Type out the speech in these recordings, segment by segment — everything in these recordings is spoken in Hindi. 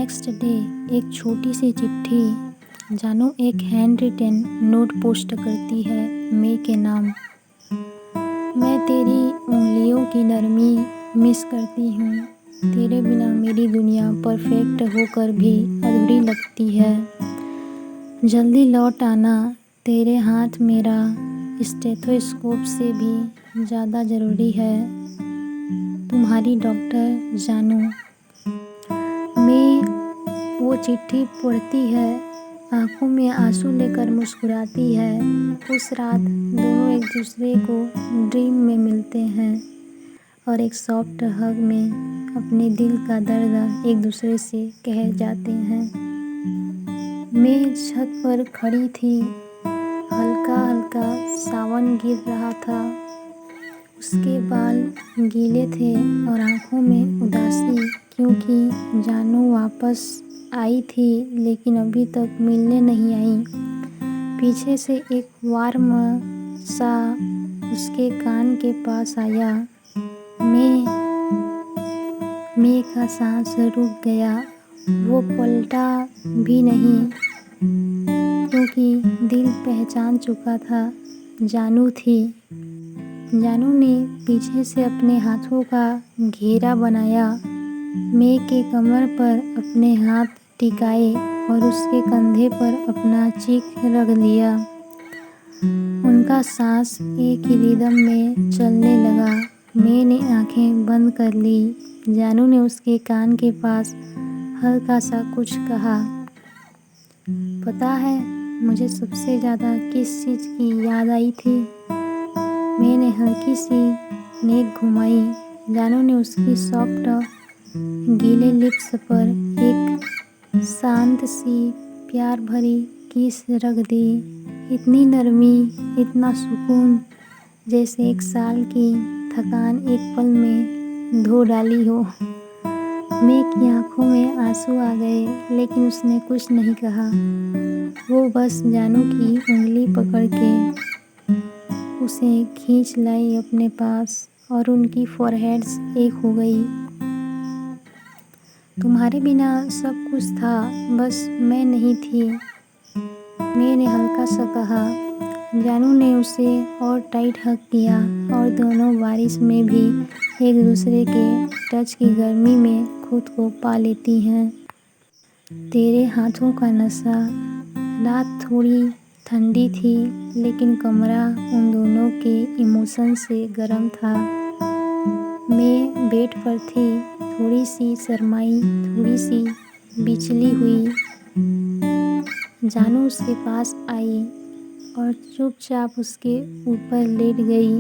नेक्स्ट डे एक छोटी सी चिट्ठी जानू एक हैंड रिटन नोट पोस्ट करती है मे के नाम। मैं तेरी उंगलियों की नरमी मिस करती हूँ। तेरे बिना मेरी दुनिया परफेक्ट होकर भी अधूरी लगती है। जल्दी लौट आना, तेरे हाथ मेरा स्टेथोस्कोप से भी ज़्यादा ज़रूरी है। तुम्हारी डॉक्टर जानू। मैं वो चिट्ठी पढ़ती है, आंखों में आंसू लेकर मुस्कुराती है। उस रात दोनों एक दूसरे को ड्रीम में मिलते हैं और एक सॉफ्ट हग में अपने दिल का दर्द एक दूसरे से कह जाते हैं। मैं छत पर खड़ी थी, हल्का हल्का सावन गिर रहा था। उसके बाल गीले थे और आंखों में उदासी, क्योंकि जानू वापस आई थी लेकिन अभी तक मिलने नहीं आई। पीछे से एक वार्म सा उसके कान के पास आया। मैं का सांस रुक गया। वो पलटा भी नहीं, क्योंकि दिल पहचान चुका था, जानू थी। जानू ने पीछे से अपने हाथों का घेरा बनाया, मे के कमर पर अपने हाथ टिकाए और उसके कंधे पर अपना चीख रख दिया। उनका सांस एक ही रिदम में चलने लगा। मे ने आंखें बंद कर ली। जानू ने उसके कान के पास हल्का सा कुछ कहा। पता है मुझे सबसे ज़्यादा किस चीज़ की याद आई थी? मैंने हल्की सी नेक घुमाई। जानू ने उसकी सॉफ्ट गीले लिप्स पर एक शांत सी प्यार भरी किस रख दी। इतनी नरमी, इतना सुकून, जैसे एक साल की थकान एक पल में धो डाली हो। मे की आंखों में आंसू आ गए, लेकिन उसने कुछ नहीं कहा। वो बस जानू की उंगली पकड़ के उसे खींच लाई अपने पास और उनकी फॉरहेड्स एक हो गई। तुम्हारे बिना सब कुछ था, बस मैं नहीं थी, मैंने हल्का सा कहा। जानू ने उसे और टाइट हग किया और दोनों बारिश में भी एक दूसरे के टच की गर्मी में खुद को पा लेती हैं। तेरे हाथों का नशा। रात थोड़ी ठंडी थी, लेकिन कमरा उन दोनों के इमोशन से गर्म था। मैं बेड पर थी, थोड़ी सी शर्माई, थोड़ी सी बिचली हुई। जानू उसके पास आई और चुपचाप उसके ऊपर लेट गई।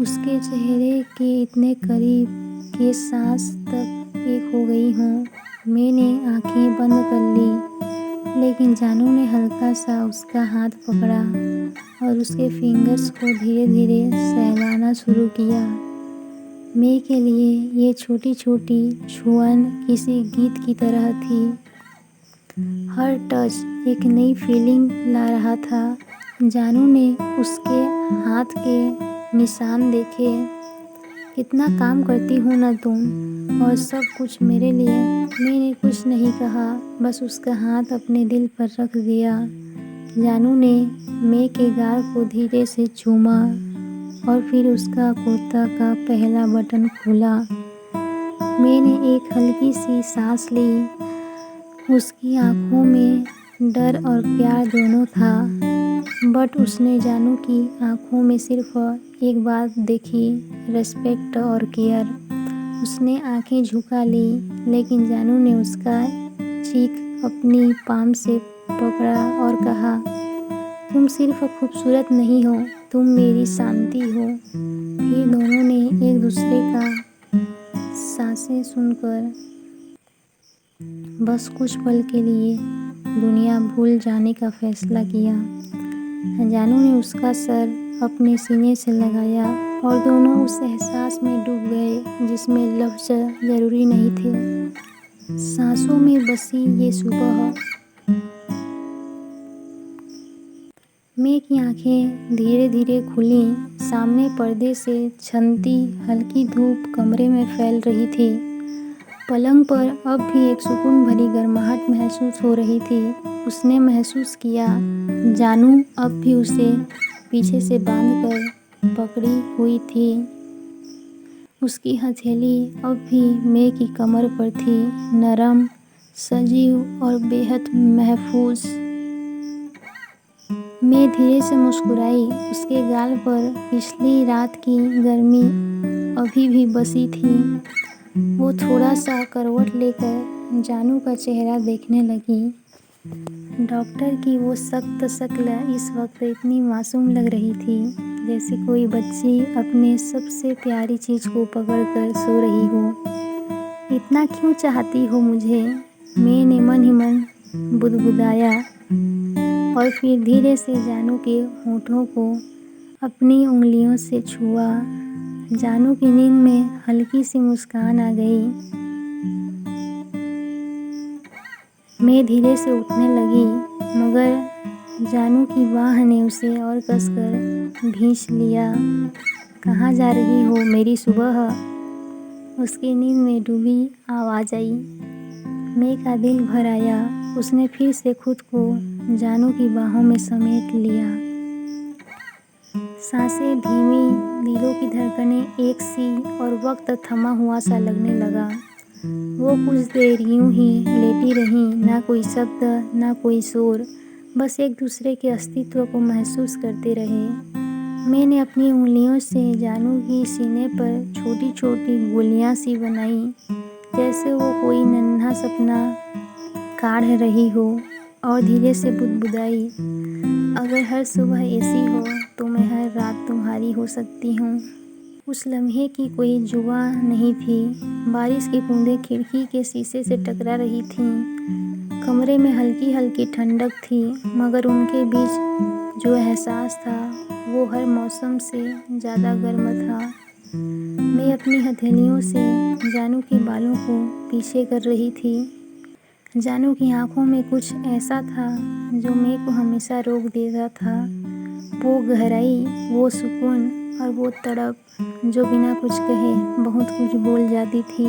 उसके चेहरे के इतने करीब कि सांस तक एक हो गई हों। मैंने आंखें बंद कर ली, लेकिन जानू ने हल्का सा उसका हाथ पकड़ा और उसके फिंगर्स को धीरे धीरे सहलाना शुरू किया। मे के लिए ये छोटी छोटी छुअन किसी गीत की तरह थी। हर टच एक नई फीलिंग ला रहा था। जानू ने उसके हाथ के निशान देखे। कितना काम करती हो ना तुम, और सब कुछ मेरे लिए। मैंने कुछ नहीं कहा, बस उसका हाथ अपने दिल पर रख दिया। जानू ने मे के गाल को धीरे से चूमा और फिर उसका कुर्ता का पहला बटन खोला। मैंने एक हल्की सी सांस ली। उसकी आंखों में डर और प्यार दोनों था, बट उसने जानू की आंखों में सिर्फ एक बात देखी, रिस्पेक्ट और केयर। उसने आंखें झुका ली, लेकिन जानू ने उसका चीक अपनी पाम से पकड़ा और कहा, तुम सिर्फ खूबसूरत नहीं हो, तुम मेरी शांति हो। फिर दोनों ने एक दूसरे का सांसें सुनकर बस कुछ पल के लिए दुनिया भूल जाने का फैसला किया। जानू ने उसका सर अपने सीने से लगाया और दोनों उस एहसास में डूब गए जिसमें लफ्ज़ ज़रूरी नहीं थे। सांसों में बसी ये सुबह। मे की आंखें धीरे धीरे खुलीं। सामने पर्दे से छनती हल्की धूप कमरे में फैल रही थी। पलंग पर अब भी एक सुकून भरी गर्माहट महसूस हो रही थी। उसने महसूस किया जानू अब भी उसे पीछे से बांधकर पकड़ी हुई थी। उसकी हथेली अब भी मे की कमर पर थी, नरम, सजीव और बेहद महफूज। मैं धीरे से मुस्कुराई। उसके गाल पर पिछली रात की गर्मी अभी भी बसी थी। वो थोड़ा सा करवट लेकर जानू का चेहरा देखने लगी। डॉक्टर की वो सख्त शक्ल इस वक्त इतनी मासूम लग रही थी, जैसे कोई बच्ची अपने सबसे प्यारी चीज़ को पकड़कर सो रही हो। इतना क्यों चाहती हो मुझे? मैंने मन ही मन बुदबुदाया और फिर धीरे से जानू के होठों को अपनी उंगलियों से छुआ। जानू की नींद में हल्की सी मुस्कान आ गई। मैं धीरे से उठने लगी, मगर जानू की बाह ने उसे और कसकर भींच लिया। कहाँ जा रही हो मेरी सुबह? उसकी नींद में डूबी आवाज़ आई। मैं का दिल भर आया। उसने फिर से खुद को जानू की बाहों में समेट लिया। सांसें धीमी, दिलों की धड़कनें एक सी और वक्त थमा हुआ सा लगने लगा। वो कुछ देर यूं ही लेटी रहीं, ना कोई शब्द, ना कोई शोर, बस एक दूसरे के अस्तित्व को महसूस करते रहे। मैंने अपनी उंगलियों से जानू की सीने पर छोटी छोटी गोलियां सी बनाई, जैसे वो कोई नन्हा सपना काढ़ रही हो, और धीरे से बुदबुदाई, अगर हर सुबह ऐसी हो तो मैं हर रात तुम्हारी हो सकती हूँ। उस लम्हे की कोई जुबा नहीं थी। बारिश की बूंदें खिड़की के शीशे से टकरा रही थीं। कमरे में हल्की हल्की ठंडक थी, मगर उनके बीच जो एहसास था वो हर मौसम से ज़्यादा गर्म था। मैं अपनी हथेलियों से जानू के बालों को पीछे कर रही थी। जानू की आंखों में कुछ ऐसा था जो मैं को हमेशा रोक देता था। वो गहराई, वो सुकून और वो तड़प जो बिना कुछ कहे बहुत कुछ बोल जाती थी।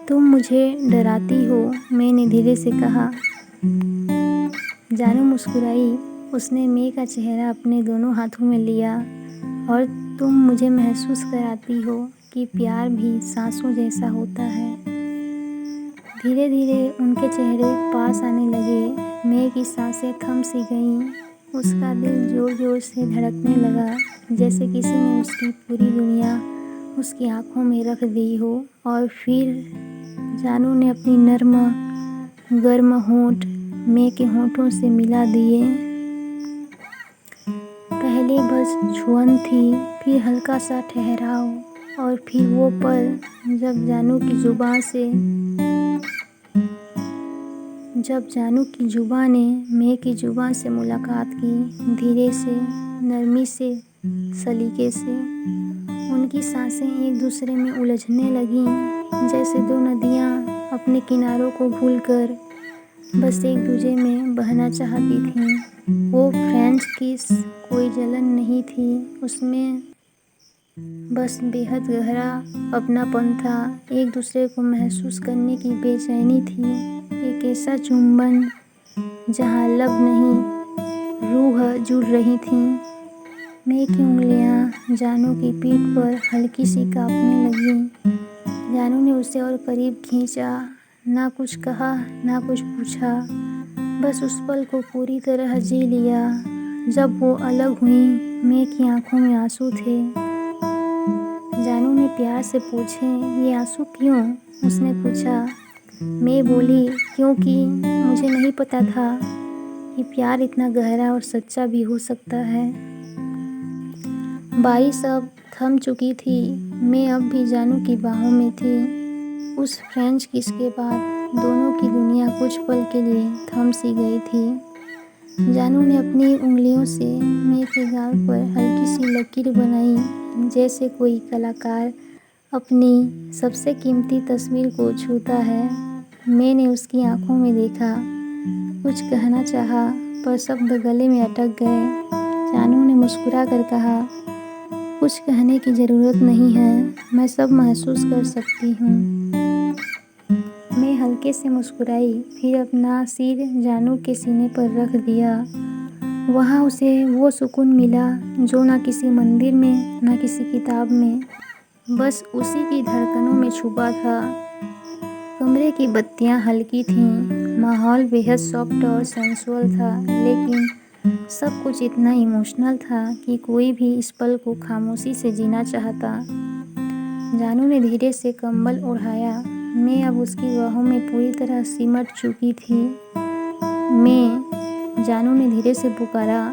तुम मुझे डराती हो, मैंने धीरे से कहा। जानू मुस्कुराई। उसने मैं का चेहरा अपने दोनों हाथों में लिया। और तुम मुझे महसूस कराती हो कि प्यार भी सांसों जैसा होता है। धीरे धीरे उनके चेहरे पास आने लगे। मैं की सांसें थम सी गईं। उसका दिल जोर जोर से धड़कने लगा, जैसे किसी ने उसकी पूरी दुनिया उसकी आंखों में रख दी हो। और फिर जानू ने अपनी नर्म गर्म होंठ मैं के होठों से मिला दिए। पहले बस छुअन थी, फिर हल्का सा ठहराव, और फिर वो पल जब जानू की जुबां ने मैं की जुबां से मुलाकात की, धीरे से, नरमी से, सलीके से। उनकी सांसें एक दूसरे में उलझने लगीं, जैसे दो नदियाँ अपने किनारों को भूलकर बस एक दूजे में बहना चाहती थीं। वो फ्रेंच किस कोई जलन नहीं थी, उसमें बस बेहद गहरा अपनापन था। एक दूसरे को महसूस करने की बेचैनी थी। एक ऐसा चुंबन जहाँ लब नहीं, रूह जुड़ रही थीं। मैं की उंगलियाँ जानू की पीठ पर हल्की सी कांपने लगीं। जानू ने उसे और करीब खींचा। ना कुछ कहा, ना कुछ पूछा, बस उस पल को पूरी तरह जी लिया। जब वो अलग हुई, मैं की आंखों में आंसू थे। जानू ने प्यार से पूछे, ये आंसू क्यों? उसने पूछा। मैं बोली, क्योंकि मुझे नहीं पता था कि प्यार इतना गहरा और सच्चा भी हो सकता है। बारिश अब थम चुकी थी। मैं अब भी जानू की बाहों में थी। उस फ्रेंच किस के बाद दोनों की दुनिया कुछ पल के लिए थम सी गई थी। जानू ने अपनी उंगलियों से मैं के गाल पर हल्की सी लकीर बनाई, जैसे कोई कलाकार अपनी सबसे कीमती तस्वीर को छूता है। मैंने उसकी आंखों में देखा, कुछ कहना चाहा, पर शब्द गले में अटक गए। जानू ने मुस्कुरा कर कहा, कुछ कहने की ज़रूरत नहीं है, मैं सब महसूस कर सकती हूँ। हल्के से मुस्कुराई, फिर अपना सिर जानू के सीने पर रख दिया। वहाँ उसे वो सुकून मिला जो ना किसी मंदिर में, ना किसी किताब में, बस उसी की धड़कनों में छुपा था। कमरे की बत्तियाँ हल्की थीं, माहौल बेहद सॉफ्ट और सेंसुअल था, लेकिन सब कुछ इतना इमोशनल था कि कोई भी इस पल को खामोशी से जीना चाहता। जानू ने धीरे से कंबल ओढ़ाया। मैं अब उसकी बाहों में पूरी तरह सिमट चुकी थी। मैं, जानू ने धीरे से पुकारा।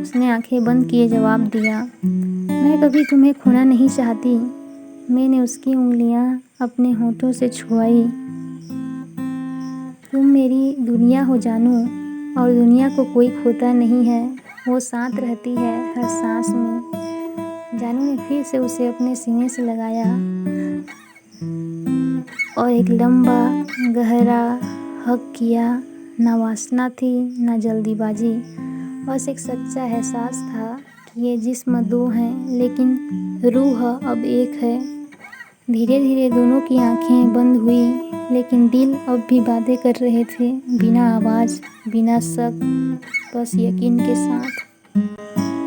उसने आंखें बंद किए जवाब दिया। मैं कभी तुम्हें खोना नहीं चाहती। मैंने उसकी उंगलियां अपने होठों से छुआई। तुम मेरी दुनिया हो जानू, और दुनिया को कोई खोता नहीं है, वो साथ रहती है हर सांस में। जानू ने फिर से उसे अपने सीने से लगाया और एक लंबा गहरा हग किया। ना वासना थी, ना जल्दीबाजी, बस एक सच्चा एहसास था कि ये जिस्म दो हैं लेकिन रूह अब एक है। धीरे धीरे दोनों की आंखें बंद हुई, लेकिन दिल अब भी बातें कर रहे थे, बिना आवाज़, बिना शक, बस यकीन के साथ।